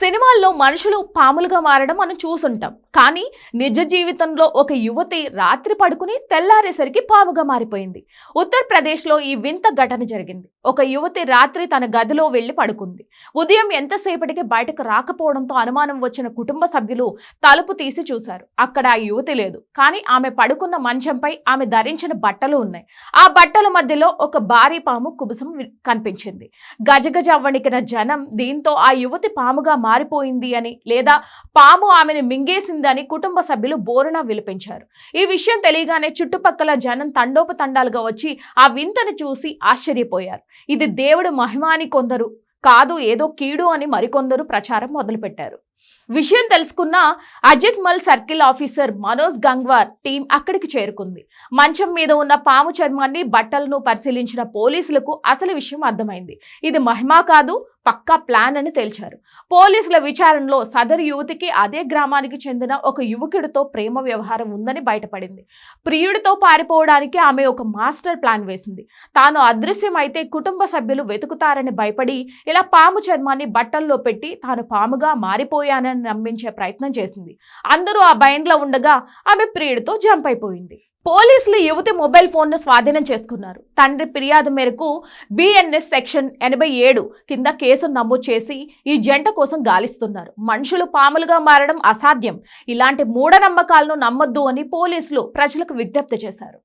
సినిమాల్లో మనుషులు పాములుగా మారడం మనం చూసుంటాం. కానీ నిజ జీవితంలో ఒక యువతి రాత్రి పడుకుని తెల్లారేసరికి పాముగా మారిపోయింది. ఉత్తరప్రదేశ్లో ఈ వింత ఘటన జరిగింది. ఒక యువతి రాత్రి తన గదిలో వెళ్లి పడుకుంది. ఉదయం ఎంతసేపటికి బయటకు రాకపోవడంతో అనుమానం వచ్చిన కుటుంబ సభ్యులు తలుపు తీసి చూశారు. అక్కడ ఆ యువతి లేదు. కానీ ఆమె పడుకున్న మంచంపై ఆమె ధరించిన బట్టలు ఉన్నాయి. ఆ బట్టల మధ్యలో ఒక భారీ పాము కుబుసం కనిపించింది. గజగజ వణికిన జనం దీంతో ఆ యువతి పాముగా మారిపోయింది అని లేదా పాము ఆమెను మింగేసింది అని కుటుంబ సభ్యులు బోరున విలిపించారు. ఈ విషయం తెలియగానే చుట్టుపక్కల జనం తండోపతండాలుగా వచ్చి ఆ వింతను చూసి ఆశ్చర్యపోయారు. ఇది దేవుడు మహిమ అని కొందరు, కాదు ఏదో కీడు అని మరికొందరు ప్రచారం మొదలుపెట్టారు. విషయం తెలుసుకున్న అజిత్ మల్ circle officer Manoj Gangwar team అక్కడికి చేరుకుంది. మంచం మీద ఉన్న పాము చర్మాన్ని బట్టలను పరిశీలించిన పోలీసులకు అసలు విషయం అర్థమైంది. ఇది మహిమ కాదు, పక్కా ప్లాన్ అని తేల్చారు. పోలీసుల విచారణలో సదరు యువతికి అదే గ్రామానికి చెందిన ఒక యువకుడితో ప్రేమ వ్యవహారం ఉందని బయటపడింది. ప్రియుడితో పారిపోవడానికి ఆమె ఒక మాస్టర్ ప్లాన్ వేసింది. తాను అదృశ్యమైతే కుటుంబ సభ్యులు వెతుకుతారని భయపడి ఇలా పాము చర్మాన్ని బట్టల్లో పెట్టి తాను పాముగా మారిపోయానని నమ్మించే ప్రయత్నం చేసింది. అందరూ ఆ భయంలో ఉండగా ఆమె ప్రియుడితో జంప్ అయిపోయింది. పోలీసులు యువతి మొబైల్ ఫోన్ను స్వాధీనం చేసుకున్నారు. తండ్రి ఫిర్యాదు మేరకు BNS సెక్షన్ 87 కింద కేసు నమోదు చేసి ఈ జంట కోసం గాలిస్తున్నారు. మనుషులు పాములుగా మారడం అసాధ్యం, ఇలాంటి మూఢనమ్మకాలను నమ్మొద్దు అని పోలీసులు ప్రజలకు విజ్ఞప్తి చేశారు.